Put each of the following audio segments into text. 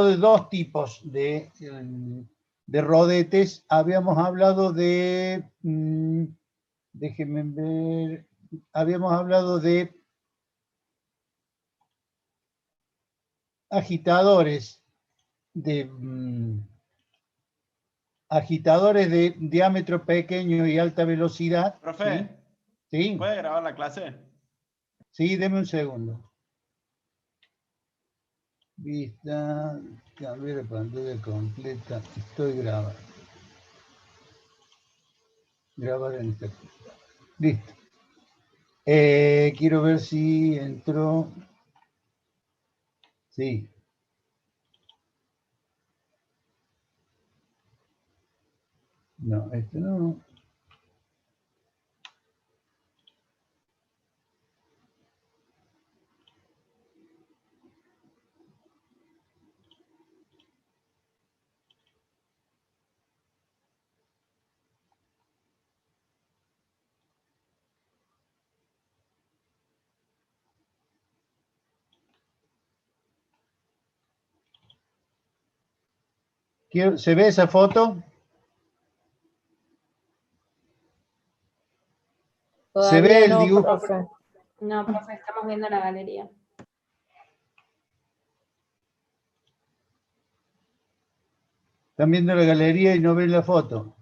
de dos tipos de rodetes. Habíamos hablado de, déjenme ver, habíamos hablado de agitadores de diámetro pequeño y alta velocidad. Profe, ¿sí? ¿puede grabar la clase? Sí, deme un segundo. Vista, cambiar de pantalla completa, estoy grabando. Grabar en este. Listo. Quiero ver si entró. Sí. No, este no. ¿Se ve esa foto? Todavía ¿Se ve el no, dibujo? profe. No, profe, estamos viendo la galería. Están viendo la galería y no ven la foto.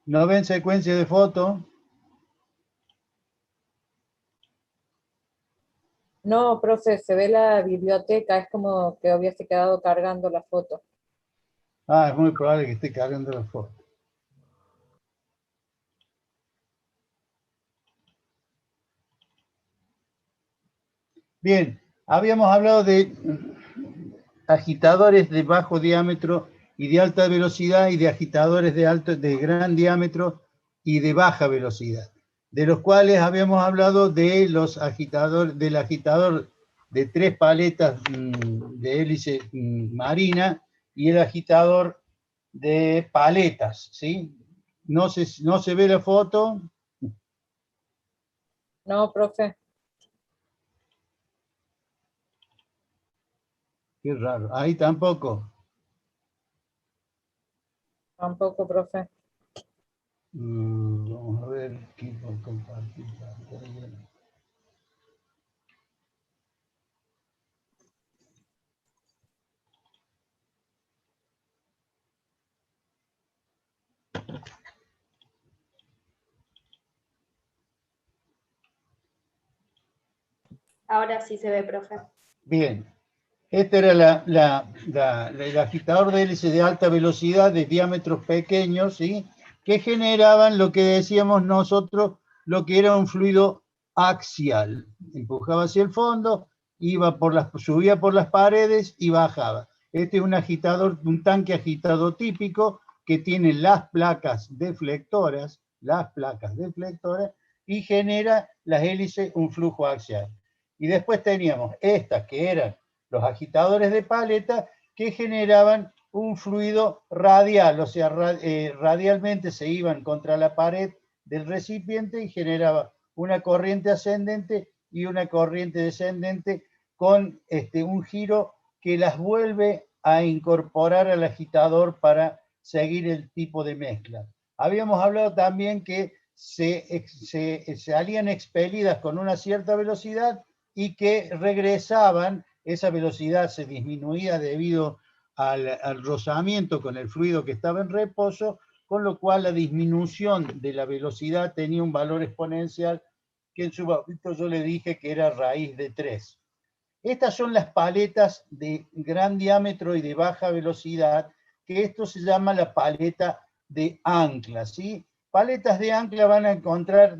¿No ven secuencia de foto? No, profe, se ve la biblioteca, es como que hubiese quedado cargando la foto. Ah, es muy probable que esté cargando la foto. Bien, habíamos hablado de agitadores de bajo diámetro y de alta velocidad y de agitadores de gran diámetro y de baja velocidad, de los cuales habíamos hablado de los agitadores, del agitador de 3 paletas de hélice marina y el agitador de paletas, ¿sí? No se ve la foto. No, profe. Qué raro. Ahí tampoco. Tampoco, profe. Vamos a ver qué compartir pantalla. Ahora sí se ve, profe. Bien. Este era el agitador de hélice de alta velocidad de diámetros pequeños, ¿sí? Que generaban lo que decíamos nosotros, lo que era un fluido axial. Empujaba hacia el fondo, subía por las paredes y bajaba. Este es un agitador, un tanque agitado típico que tiene las placas deflectoras y genera las hélices un flujo axial. Y después teníamos estas que eran los agitadores de paleta que generaban un fluido radial, o sea, radialmente se iban contra la pared del recipiente y generaba una corriente ascendente y una corriente descendente con un giro que las vuelve a incorporar al agitador para seguir el tipo de mezcla. Habíamos hablado también que salían expelidas con una cierta velocidad y que regresaban. Esa velocidad se disminuía debido al rozamiento con el fluido que estaba en reposo, con lo cual la disminución de la velocidad tenía un valor exponencial que en su momento yo le dije que era raíz de 3. Estas son las paletas de gran diámetro y de baja velocidad, que esto se llama la paleta de ancla, ¿sí? Paletas de ancla van a encontrar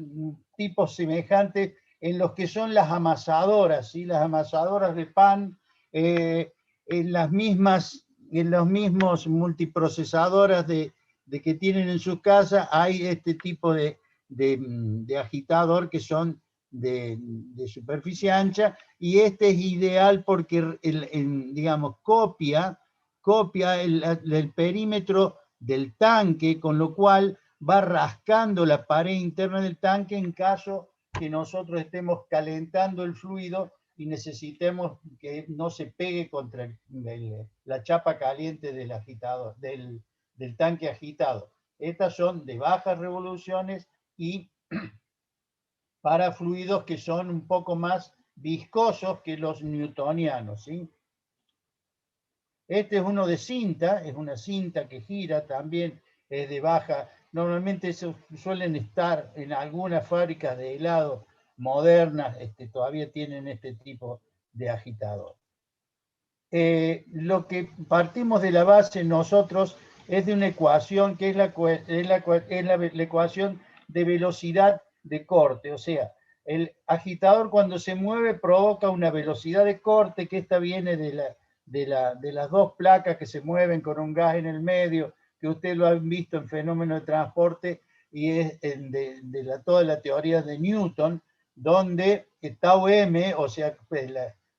tipos semejantes en los que son las amasadoras, ¿sí? Las amasadoras de pan, en los mismos multiprocesadoras de que tienen en sus casas, hay este tipo de agitador que son de superficie ancha, y este es ideal porque, digamos, copia el perímetro del tanque, con lo cual va rascando la pared interna del tanque en caso que nosotros estemos calentando el fluido y necesitemos que no se pegue contra la chapa caliente del agitador, del tanque agitado. Estas son de bajas revoluciones y para fluidos que son un poco más viscosos que los newtonianos, ¿sí? Este es uno de cinta, es una cinta que gira, también es de baja. Normalmente suelen estar en algunas fábricas de helado modernas, todavía tienen este tipo de agitador. Lo que partimos de la base nosotros es de una ecuación que es la ecuación de velocidad de corte, o sea, el agitador cuando se mueve provoca una velocidad de corte, que esta viene de las dos placas que se mueven con un gas en el medio, que ustedes lo han visto en fenómenos de transporte, y es toda la teoría de Newton, donde tau m, o sea, pues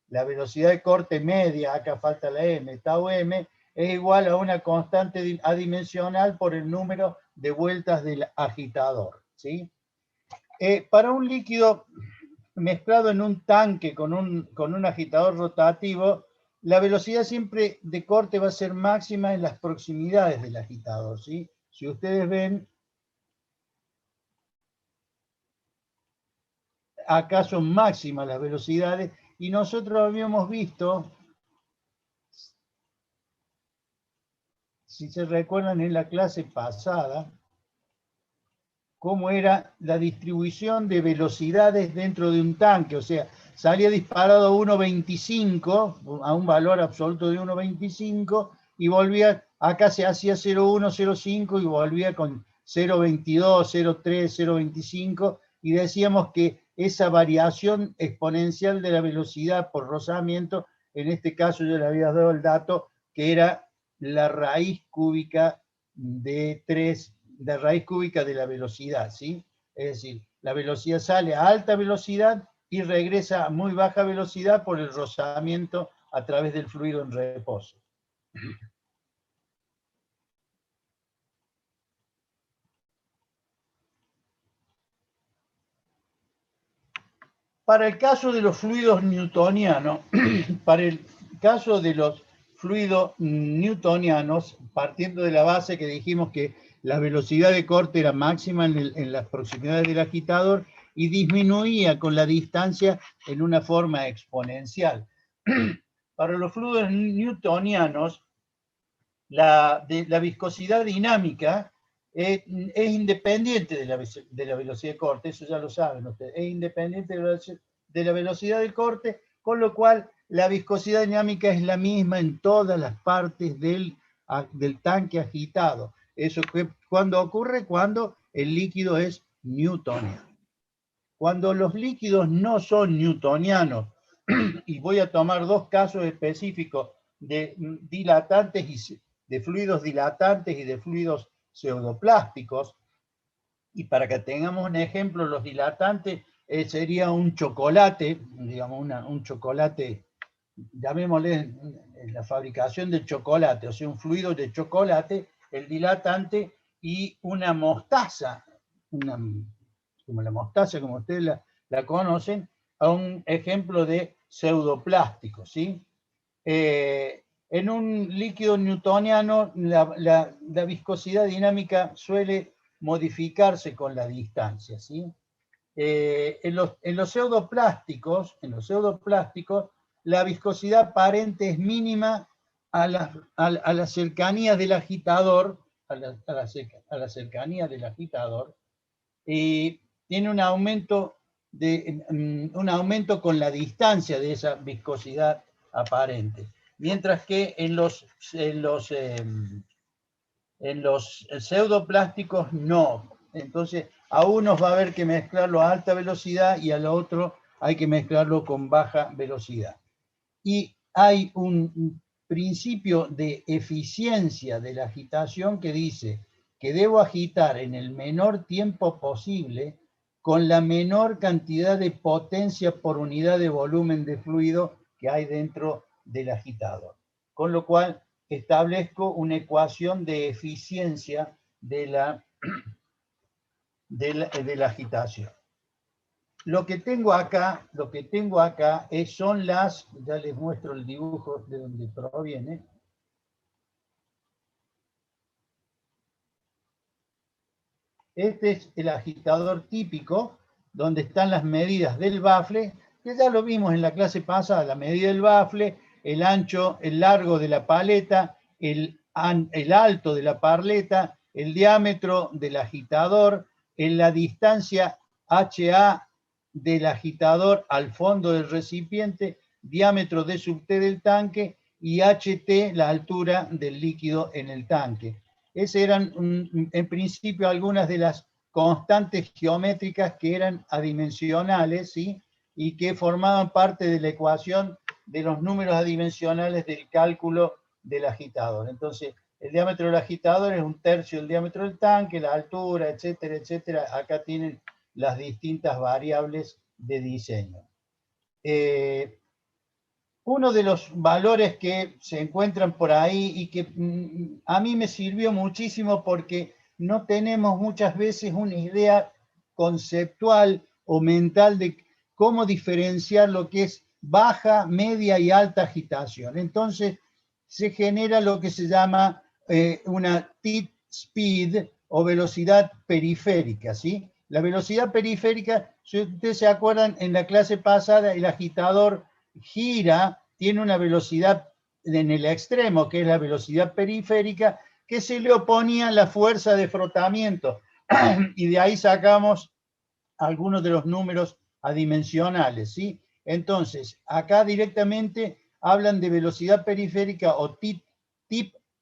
la velocidad de corte media, acá falta la m, tau m, es igual a una constante adimensional por el número de vueltas del agitador, ¿sí? Para un líquido mezclado en un tanque con un agitador rotativo, la velocidad siempre de corte va a ser máxima en las proximidades del agitador, ¿sí? Si ustedes ven, acá son máximas las velocidades, y nosotros habíamos visto, si se recuerdan en la clase pasada, cómo era la distribución de velocidades dentro de un tanque, o sea, salía disparado a 1.25, a un valor absoluto de 1.25, y volvía, acá se hacía 0.1, 0.5, y volvía con 0.22, 0.3, 0.25, y decíamos que esa variación exponencial de la velocidad por rozamiento, en este caso yo le había dado el dato, que era la raíz cúbica de 3, de raíz cúbica de la velocidad, ¿sí? Es decir, la velocidad sale a alta velocidad y regresa a muy baja velocidad por el rozamiento a través del fluido en reposo. Para el caso de los fluidos newtonianos, para el caso de los fluidos newtonianos, partiendo de la base que dijimos que la velocidad de corte era máxima en las proximidades del agitador y disminuía con la distancia en una forma exponencial. Para los fluidos newtonianos, la viscosidad dinámica es independiente de la velocidad de corte, eso ya lo saben ustedes, es independiente de la velocidad de corte, con lo cual la viscosidad dinámica es la misma en todas las partes del tanque agitado. Eso cuando ocurre cuando el líquido es newtoniano. Cuando los líquidos no son newtonianos, y voy a tomar dos casos específicos de dilatantes y de fluidos dilatantes y de fluidos pseudoplásticos, y para que tengamos un ejemplo, los dilatantes sería un chocolate, digamos un chocolate, llamémosle la fabricación de chocolate, o sea, un fluido de chocolate, el dilatante, y una mostaza, como la mostaza, como ustedes la conocen, a un ejemplo de pseudoplástico, ¿sí? En un líquido newtoniano, la viscosidad dinámica suele modificarse con la distancia, ¿sí? En los pseudoplásticos, la viscosidad aparente es mínima a las cercanías del agitador, a la cercanía del agitador, y tiene un aumento con la distancia de esa viscosidad aparente. Mientras que en los pseudoplásticos no. Entonces, a unos va a haber que mezclarlo a alta velocidad y al otro hay que mezclarlo con baja velocidad. Y hay un principio de eficiencia de la agitación que dice que debo agitar en el menor tiempo posible con la menor cantidad de potencia por unidad de volumen de fluido que hay dentro del agitador. Con lo cual establezco una ecuación de eficiencia de la agitación. lo que tengo acá son las, ya les muestro el dibujo de donde proviene. Este es el agitador típico, donde están las medidas del bafle, que ya lo vimos en la clase pasada, la medida del bafle, el ancho, el largo de la paleta, el alto de la parleta, el diámetro del agitador, la distancia HA del agitador al fondo del recipiente, diámetro D sub T del tanque y HT, la altura del líquido en el tanque. Esas eran, en principio, algunas de las constantes geométricas que eran adimensionales, ¿sí? Y que formaban parte de la ecuación de los números adimensionales del cálculo del agitador. Entonces, el diámetro del agitador es 1/3 del diámetro del tanque, la altura, etcétera, etcétera. Acá tienen las distintas variables de diseño. Uno de los valores que se encuentran por ahí y que a mí me sirvió muchísimo porque no tenemos muchas veces una idea conceptual o mental de cómo diferenciar lo que es baja, media y alta agitación. Entonces se genera lo que se llama una tip speed o velocidad periférica, ¿sí? La velocidad periférica, si ustedes se acuerdan, en la clase pasada el agitador gira, tiene una velocidad en el extremo, que es la velocidad periférica, que se le oponía a la fuerza de frotamiento. Y de ahí sacamos algunos de los números adimensionales, ¿sí? Entonces, acá directamente hablan de velocidad periférica o tip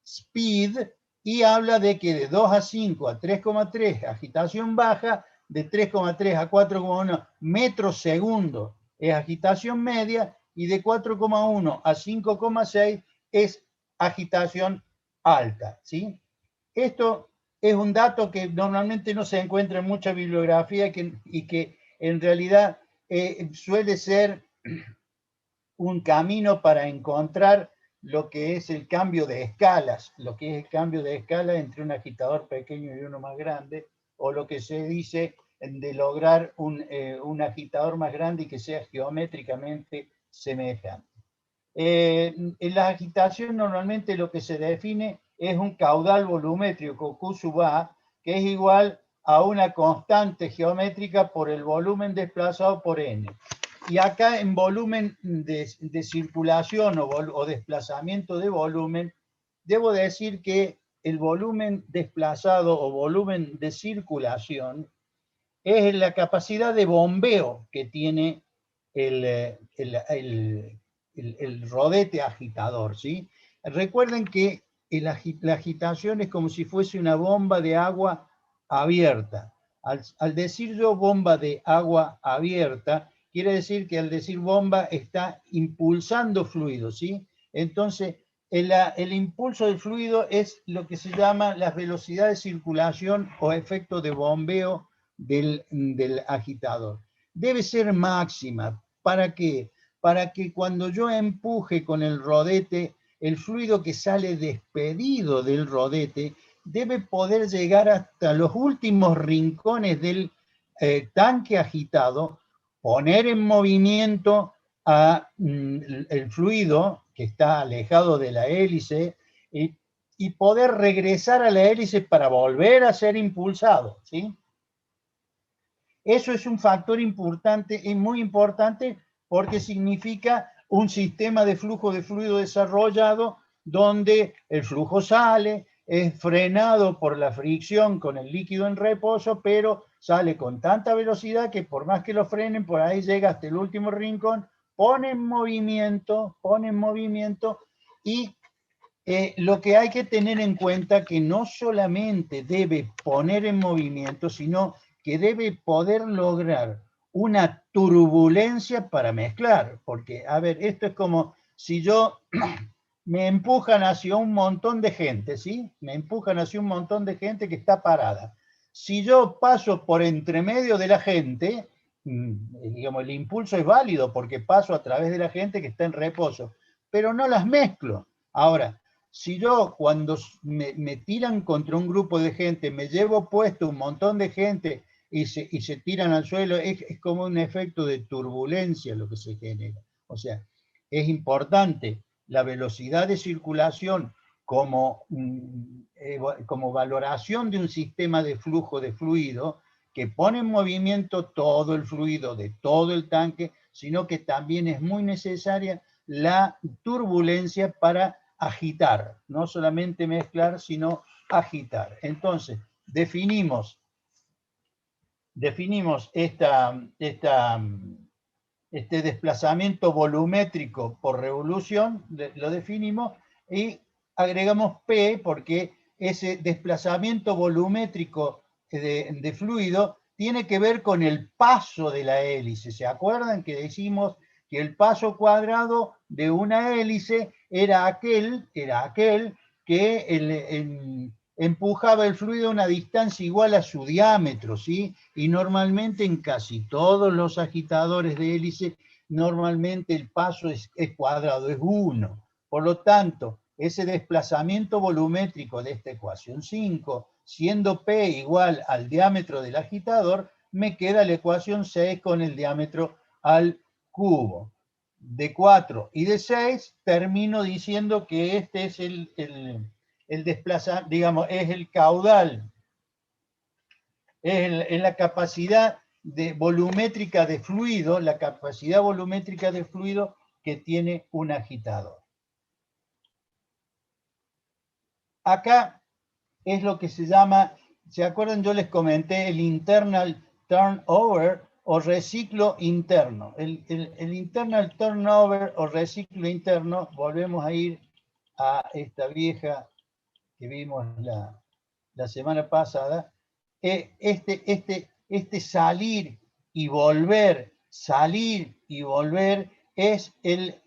speed, y habla de que de 2 a 5 a 3,3 agitación baja, de 3,3 a 4,1 metros segundo es agitación media, y de 4,1 a 5,6 es agitación alta, ¿sí? Esto es un dato que normalmente no se encuentra en mucha bibliografía y que en realidad suele ser un camino para encontrar lo que es el cambio de escalas, lo que es el cambio de escala entre un agitador pequeño y uno más grande, o lo que se dice de lograr un agitador más grande y que sea geométricamente semejante. En la agitación normalmente lo que se define es un caudal volumétrico, Q sub A, que es igual a una constante geométrica por el volumen desplazado por N. Y acá en volumen de circulación o desplazamiento de volumen, debo decir que el volumen desplazado o volumen de circulación es la capacidad de bombeo que tiene el rodete agitador, ¿sí? Recuerden que la agitación es como si fuese una bomba de agua abierta. Al decir yo bomba de agua abierta, quiere decir que al decir bomba está impulsando fluido, ¿sí? Entonces, el impulso del fluido es lo que se llama la velocidad de circulación o efecto de bombeo del agitador. Debe ser máxima. ¿Para qué? Para que cuando yo empuje con el rodete, el fluido que sale despedido del rodete debe poder llegar hasta los últimos rincones del tanque agitado, poner en movimiento el fluido que está alejado de la hélice y poder regresar a la hélice para volver a ser impulsado, ¿sí? Eso es un factor importante y muy importante porque significa un sistema de flujo de fluido desarrollado donde el flujo sale, es frenado por la fricción con el líquido en reposo, pero sale con tanta velocidad que por más que lo frenen, por ahí llega hasta el último rincón, pone en movimiento y lo que hay que tener en cuenta que no solamente debe poner en movimiento, sino que debe poder lograr una turbulencia para mezclar, porque, a ver, esto es como si yo me empujan hacia un montón de gente, ¿sí? Me empujan hacia un montón de gente que está parada. Si yo paso por entre medio de la gente, digamos, el impulso es válido porque paso a través de la gente que está en reposo, pero no las mezclo. Ahora, si yo cuando me tiran contra un grupo de gente, me llevo puesto un montón de gente y se tiran al suelo, es como un efecto de turbulencia lo que se genera. O sea, es importante la velocidad de circulación como valoración de un sistema de flujo de fluido que pone en movimiento todo el fluido de todo el tanque, sino que también es muy necesaria la turbulencia para agitar, no solamente mezclar, sino agitar. Entonces, definimos este desplazamiento volumétrico por revolución, lo definimos, y agregamos P porque ese desplazamiento volumétrico de fluido tiene que ver con el paso de la hélice. ¿Se acuerdan que decimos que el paso cuadrado de una hélice era aquel que empujaba el fluido a una distancia igual a su diámetro, ¿sí? Y normalmente en casi todos los agitadores de hélice, normalmente el paso es cuadrado, es 1. Por lo tanto, ese desplazamiento volumétrico de esta ecuación 5, siendo P igual al diámetro del agitador, me queda la ecuación 6 con el diámetro al cubo. De 4 y de 6 termino diciendo que este es el desplazamiento, digamos, es el caudal, es la capacidad volumétrica de fluido, la capacidad volumétrica de fluido que tiene un agitador. Acá es lo que se llama, ¿se acuerdan? Yo les comenté el internal turnover o reciclo interno. El internal turnover o reciclo interno, volvemos a ir a esta vieja que vimos la semana pasada, este salir y volver es el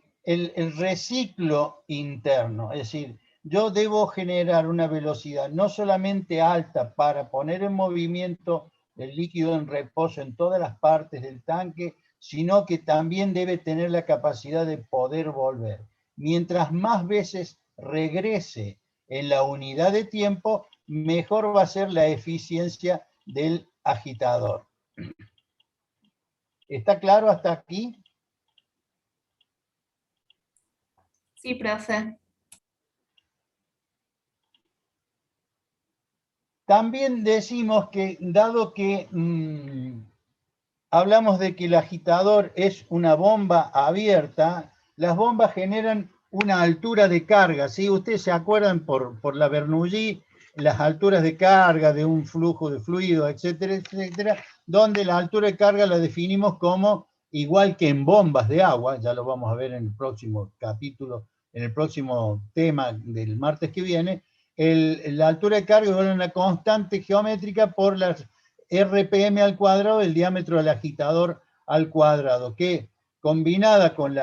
reciclo interno. Es decir, yo debo generar una velocidad no solamente alta para poner en movimiento el líquido en reposo en todas las partes del tanque, sino que también debe tener la capacidad de poder volver. Mientras más veces regrese en la unidad de tiempo, mejor va a ser la eficiencia del agitador. ¿Está claro hasta aquí? Sí, profe. También decimos que, dado que hablamos de que el agitador es una bomba abierta, las bombas generan una altura de carga, ¿sí? Ustedes se acuerdan por la Bernoulli, las alturas de carga de un flujo de fluido, etcétera, etcétera, donde la altura de carga la definimos como igual que en bombas de agua, ya lo vamos a ver en el próximo capítulo, en el próximo tema del martes que viene. La altura de carga es una constante geométrica por las RPM al cuadrado del diámetro del agitador al cuadrado, que combinada con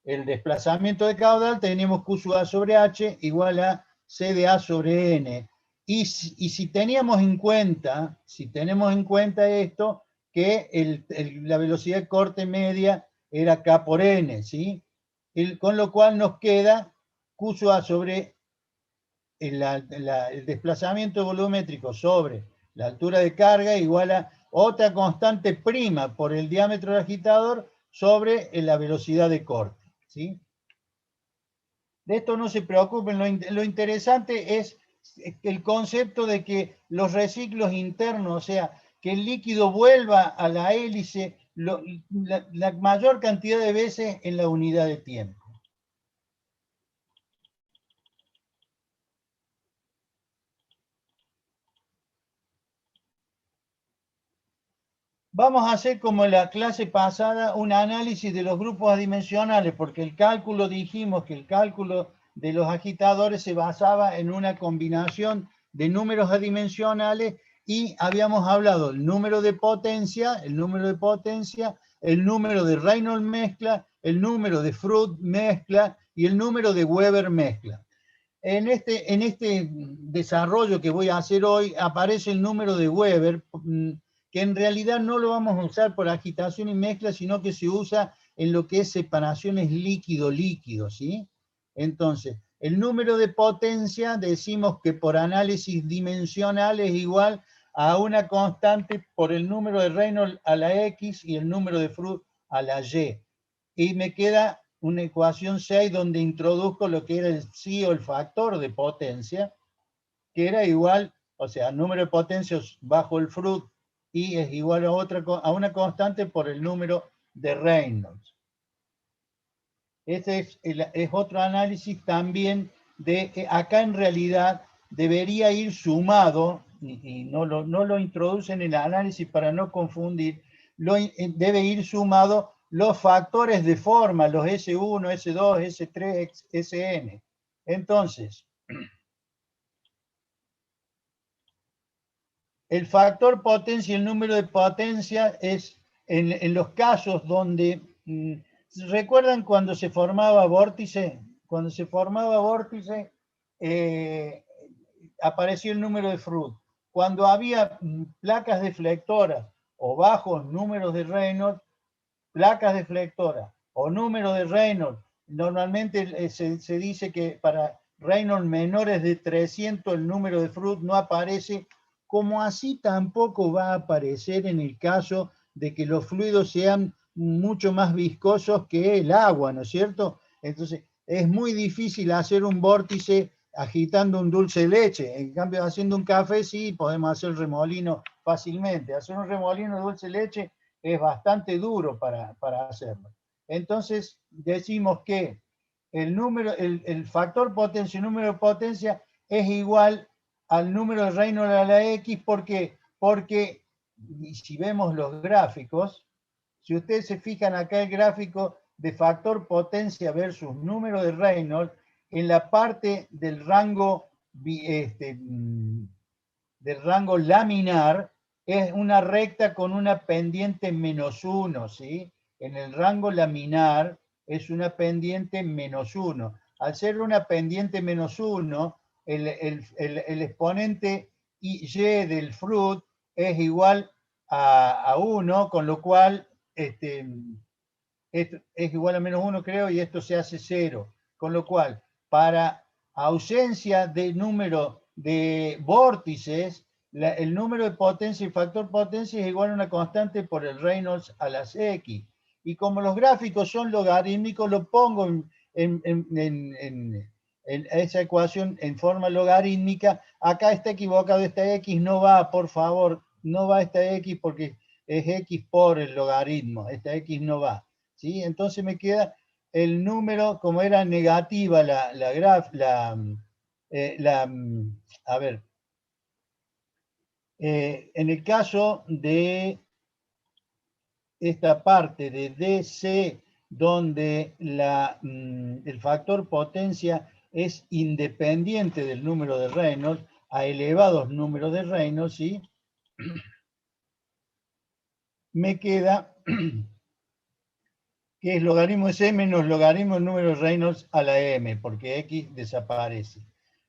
el desplazamiento de caudal, tenemos Q sub A sobre H igual a C de A sobre N. Y si tenemos en cuenta esto, que la velocidad de corte media era K por N, ¿sí? Con lo cual nos queda Q sub A sobre el desplazamiento volumétrico sobre la altura de carga igual a otra constante prima por el diámetro del agitador sobre la velocidad de corte, ¿sí? De esto no se preocupen, lo interesante es el concepto de que los reciclos internos, o sea, que el líquido vuelva a la hélice la mayor cantidad de veces en la unidad de tiempo. Vamos a hacer como en la clase pasada un análisis de los grupos adimensionales, porque el cálculo, dijimos que el cálculo de los agitadores se basaba en una combinación de números adimensionales y habíamos hablado el número de potencia, el número de Reynolds mezcla, el número de Fruit mezcla y el número de Weber mezcla. En este desarrollo que voy a hacer hoy aparece el número de Weber, que en realidad no lo vamos a usar por agitación y mezcla, sino que se usa en lo que es separaciones líquido-líquido, ¿sí? Entonces, El número de potencia decimos que por análisis dimensional es igual a una constante por el número de Reynolds a la X y el número de Froude a la Y. Y me queda una ecuación 6 donde introduzco lo que era el psi o el factor de potencia, que era igual, o sea, número de potencias bajo el Froude y es igual a una constante por el número de Reynolds. Este es otro análisis también de, acá en realidad debería ir sumado, y no lo introduce en el análisis para no confundir, debe ir sumado los factores de forma, los S1, S2, S3, Sn. Entonces, el factor potencia y el número de potencia es en los casos donde... ¿recuerdan cuando se formaba vórtice? Cuando se formaba vórtice, apareció el número de Froude. Cuando había placas deflectoras o bajos números de Reynolds, placas deflectoras o número de Reynolds, normalmente se dice que para Reynolds menores de 300 el número de Froude no aparece, como así tampoco va a aparecer en el caso de que los fluidos sean mucho más viscosos que el agua, ¿no es cierto? Entonces, es muy difícil hacer un vórtice agitando un dulce de leche. En cambio, haciendo un café, sí, podemos hacer remolino fácilmente. Hacer un remolino de dulce de leche es bastante duro para hacerlo. Entonces, decimos que el factor potencia, el número de potencia, es igual al número de Reynolds a la X. ¿Por qué? Porque, si vemos los gráficos, si ustedes se fijan acá el gráfico de factor potencia versus número de Reynolds, en la parte del rango laminar, es una recta con una pendiente -1, ¿sí? En el rango laminar es una pendiente -1. Al ser una pendiente -1, el exponente Y del Froude es igual a 1, con lo cual esto es igual a -1, creo, y esto se hace 0. Con lo cual, para ausencia de número de vórtices, el número de potencia y factor potencia es igual a una constante por el Reynolds a las X. Y como los gráficos son logarítmicos, lo pongo en esa ecuación en forma logarítmica. Acá está equivocado, esta X no va, por favor, no va esta X porque es X por el logaritmo, esta X no va, ¿sí? Entonces me queda el número, como era negativa a ver, en el caso de esta parte de DC, donde el factor potencia es independiente del número de Reynolds, a elevados números de Reynolds, ¿sí? Me queda que es logaritmo de C menos logaritmo del número de Reynolds a la M, porque X desaparece.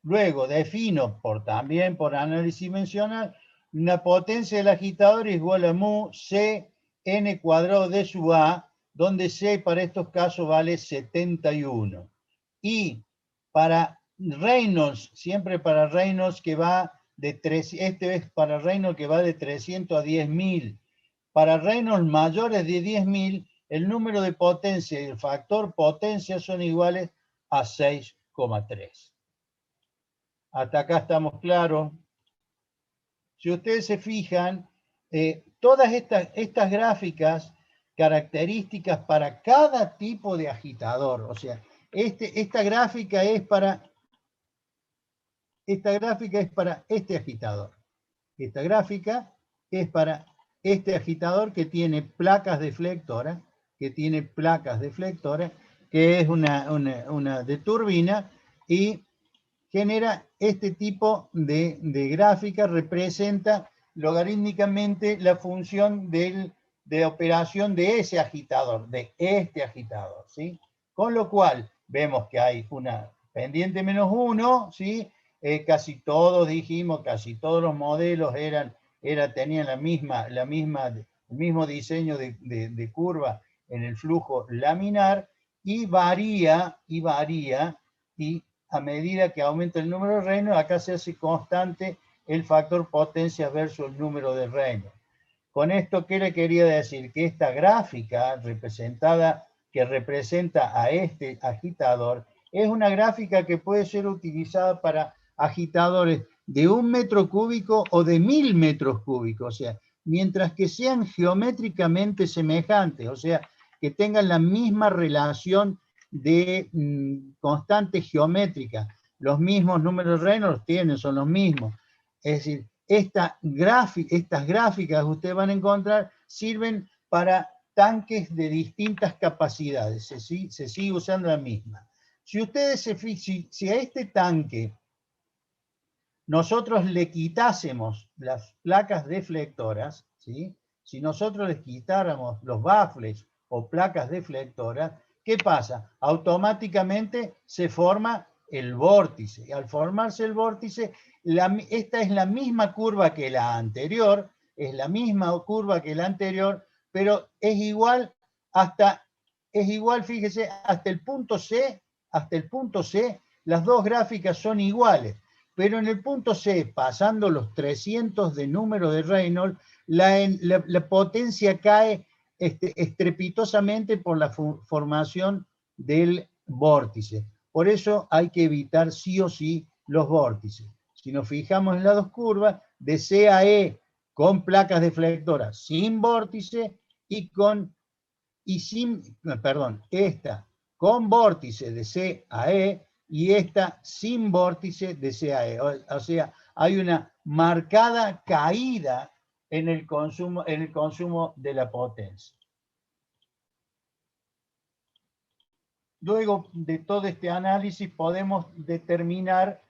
Luego defino, también por análisis dimensional, una potencia del agitador es igual a mu C n cuadrado de sub A, donde C para estos casos vale 71. Y para Reynolds, siempre para Reynolds que va de 3, este es para Reynolds que va de 300 a 10.000. Para Reynolds mayores de 10.000, el número de potencia y el factor potencia son iguales a 6,3. Hasta acá estamos claros. Si ustedes se fijan, todas estas gráficas características para cada tipo de agitador, o sea, esta gráfica es para este agitador. Esta gráfica es para este agitador que tiene placas deflectoras, que es una de turbina, y genera este tipo de gráfica, representa logarítmicamente la función de operación de ese agitador, de este agitador, ¿sí? Con lo cual, vemos que hay una pendiente -1, ¿sí? Casi todos dijimos, casi todos los modelos tenían el mismo diseño de curva en el flujo laminar, y varía, y a medida que aumenta el número de reinos, acá se hace constante el factor potencia versus el número de reinos. Con esto, ¿qué le quería decir? Que esta gráfica representada, que representa a este agitador, es una gráfica que puede ser utilizada para agitadores de 1 metro cúbico o de 1000 metros cúbicos, o sea, mientras que sean geométricamente semejantes, o sea, que tengan la misma relación de constante geométrica, los mismos números de Reynolds los tienen, son los mismos. Es decir, estas gráficas que ustedes van a encontrar sirven para tanques de distintas capacidades, se sigue usando la misma. Si ustedes si a este tanque nosotros le quitásemos las placas deflectoras, ¿sí? Si nosotros les quitáramos los baffles o placas deflectoras, ¿qué pasa? Automáticamente se forma el vórtice. Y al formarse el vórtice, esta es la misma curva que la anterior, pero es igual, fíjese, hasta el punto C, las dos gráficas son iguales. Pero en el punto C, pasando los 300 de número de Reynolds, la potencia cae estrepitosamente por la formación del vórtice. Por eso hay que evitar sí o sí los vórtices. Si nos fijamos en las dos curvas, de C a E con placas deflectoras sin vórtice esta con vórtice de C a E y esta sin vórtice de C a E. O sea, hay una marcada caída en el consumo de la potencia. Luego de todo este análisis podemos determinar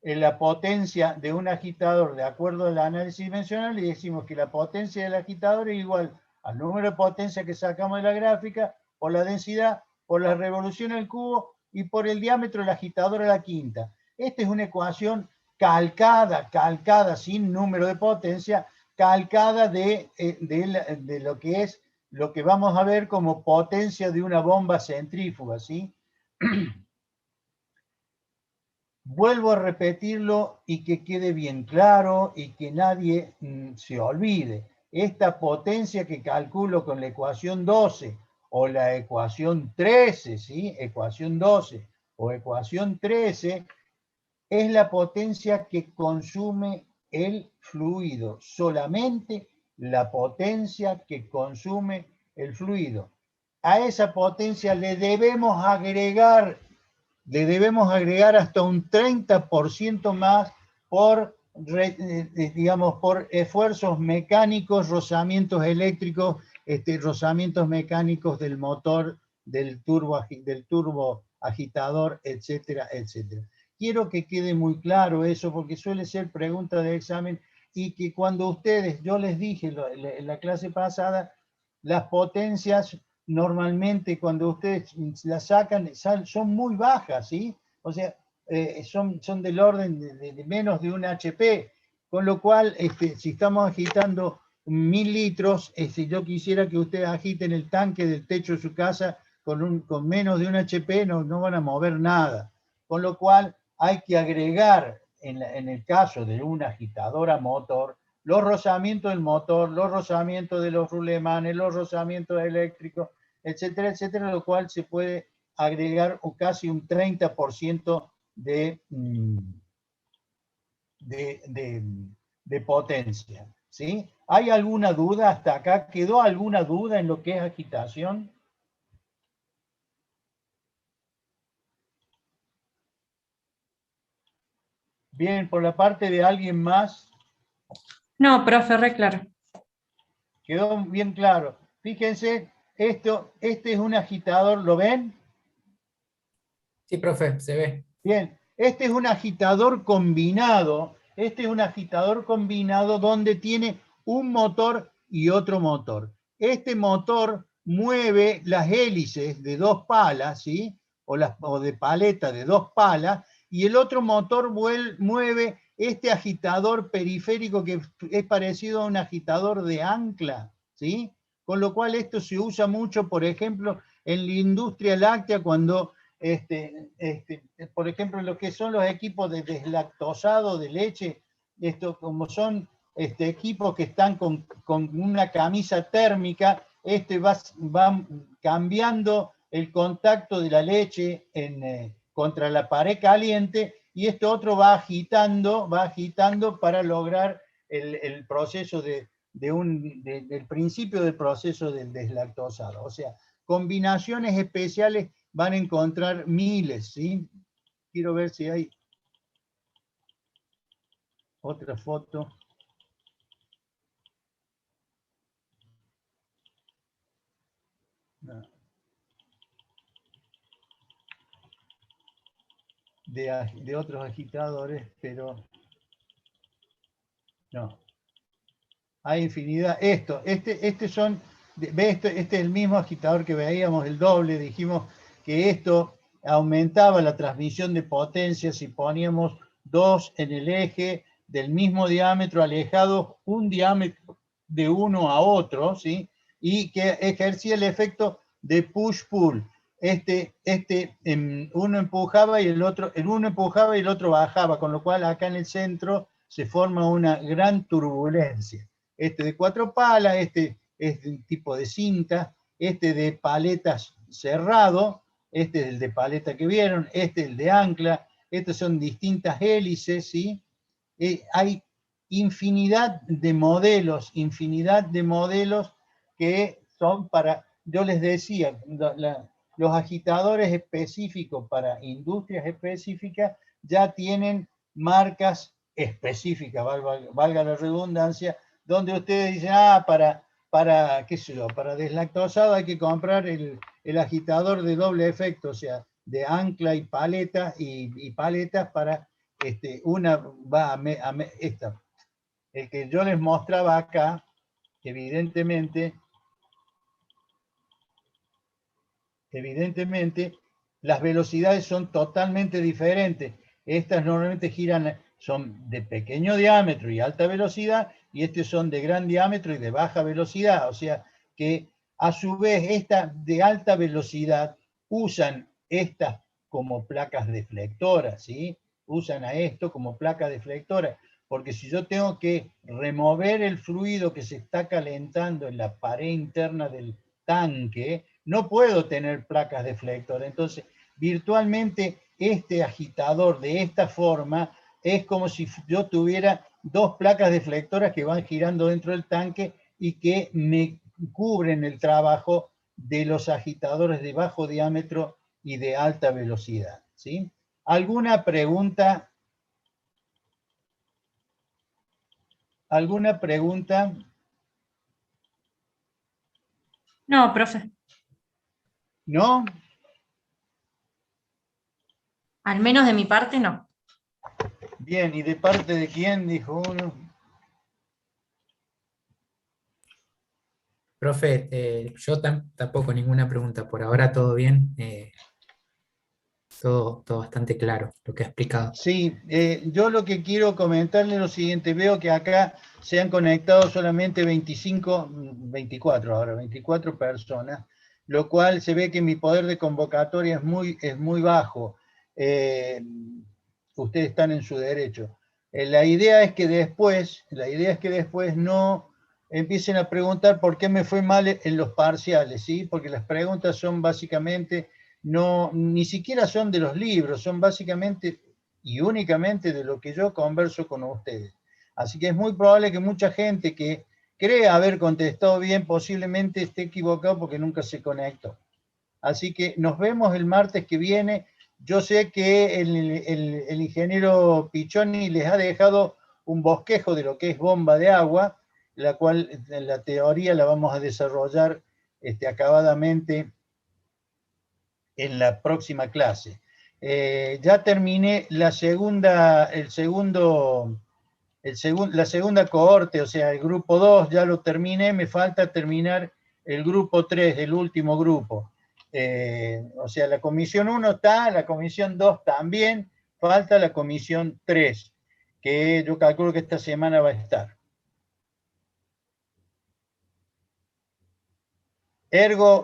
la potencia de un agitador de acuerdo al análisis dimensional y decimos que la potencia del agitador es igual al número de potencia que sacamos de la gráfica por la densidad, por la revolución del cubo y por el diámetro del agitador a la quinta. Esta es una ecuación calcada sin número de potencia, calcada de lo que vamos a ver como potencia de una bomba centrífuga, ¿sí? Vuelvo a repetirlo y que quede bien claro y que nadie se olvide. Esta potencia que calculo con la ecuación 12 o la ecuación 13, ¿sí? Ecuación 12 o ecuación 13 es la potencia que consume el fluido, solamente la potencia que consume el fluido. A esa potencia le debemos agregar hasta un 30% más por esfuerzos mecánicos, rozamientos eléctricos, rozamientos mecánicos del motor, del turbo agitador, etcétera, etcétera. Quiero que quede muy claro eso porque suele ser pregunta de examen y que cuando ustedes, yo les dije en la clase pasada, las potencias normalmente cuando ustedes las sacan son muy bajas, ¿sí? O sea, son del orden de menos de 1 HP, con lo cual si estamos agitando 1000 litros, yo quisiera que ustedes agiten el tanque del techo de su casa con menos de 1 HP, no van a mover nada. Con lo cual hay que agregar, en el caso de una agitadora motor, los rozamientos del motor, los rozamientos de los rulemanes, los rozamientos eléctricos, etcétera, etcétera, lo cual se puede agregar casi un 30% de potencia, ¿sí? ¿Hay alguna duda hasta acá? ¿Quedó alguna duda en lo que es agitación? Bien, por la parte de alguien más. No, profe, re claro. Quedó bien claro. Fíjense, este es un agitador, ¿lo ven? Sí, profe, se ve. Bien, este es un agitador combinado. Este es un agitador combinado donde tiene un motor y otro motor. Este motor mueve las hélices de 2 palas, ¿sí? O de paleta de 2 palas, y el otro motor mueve este agitador periférico que es parecido a un agitador de ancla, ¿sí? Con lo cual esto se usa mucho, por ejemplo, en la industria láctea cuando por ejemplo, lo que son los equipos de deslactosado de leche, como son equipos que están con una camisa térmica, va cambiando el contacto de la leche contra la pared caliente, y esto otro va agitando para lograr el proceso del principio del proceso del deslactosado. O sea, combinaciones especiales van a encontrar miles, ¿sí? Quiero ver si hay otra foto. No. De otros agitadores, pero no. Hay infinidad. Este es el mismo agitador que veíamos, el doble. Dijimos que esto aumentaba la transmisión de potencia si poníamos dos en el eje del mismo diámetro, alejados un diámetro de uno a otro, ¿sí? Y que ejercía el efecto de push-pull. Uno empujaba y el otro bajaba, con lo cual acá en el centro se forma una gran turbulencia. De 4 palas, es de un tipo de cinta, de paletas cerrado, es el de paleta que vieron, el de ancla, estos son distintas hélices, ¿sí? Hay infinidad de modelos que son para, yo les decía, los agitadores específicos para industrias específicas ya tienen marcas específicas, valga la redundancia, donde ustedes dicen, qué sé yo, para deslactosado hay que comprar el agitador de doble efecto, o sea, de ancla y paletas para, una va a esta. El que yo les mostraba acá, evidentemente, las velocidades son totalmente diferentes. Estas normalmente son de pequeño diámetro y alta velocidad, y estos son de gran diámetro y de baja velocidad. O sea que a su vez estas de alta velocidad usan estas como placas deflectoras, ¿sí? Usan a esto como placa deflectora, porque si yo tengo que remover el fluido que se está calentando en la pared interna del tanque, no puedo tener placas deflectoras. Entonces, virtualmente, este agitador de esta forma es como si yo tuviera dos placas deflectoras que van girando dentro del tanque y que me cubren el trabajo de los agitadores de bajo diámetro y de alta velocidad, ¿sí? ¿Alguna pregunta? ¿Alguna pregunta? No, profe. ¿No? Al menos de mi parte, no. Bien, ¿y de parte de quién? Dijo uno. Profe, yo tampoco ninguna pregunta. Por ahora todo bien. Todo bastante claro lo que ha explicado. Sí, yo lo que quiero comentarle es lo siguiente. Veo que acá se han conectado solamente 24 personas, lo cual se ve que mi poder de convocatoria es muy bajo. Ustedes están en su derecho. La idea es que después no empiecen a preguntar por qué me fue mal en los parciales, ¿sí? Porque las preguntas son básicamente, ni siquiera son de los libros, son básicamente y únicamente de lo que yo converso con ustedes. Así que es muy probable que mucha gente que cree haber contestado bien posiblemente esté equivocado porque nunca se conectó. Así que nos vemos el martes que viene. Yo sé que el ingeniero Pichoni les ha dejado un bosquejo de lo que es bomba de agua, la cual en la teoría la vamos a desarrollar acabadamente en la próxima clase. Ya terminé la segunda cohorte, o sea, el grupo 2 ya lo terminé, me falta terminar el grupo 3, el último grupo. O sea, la comisión 1 está, la comisión 2 también, falta la comisión 3, que yo calculo que esta semana va a estar. Ergo,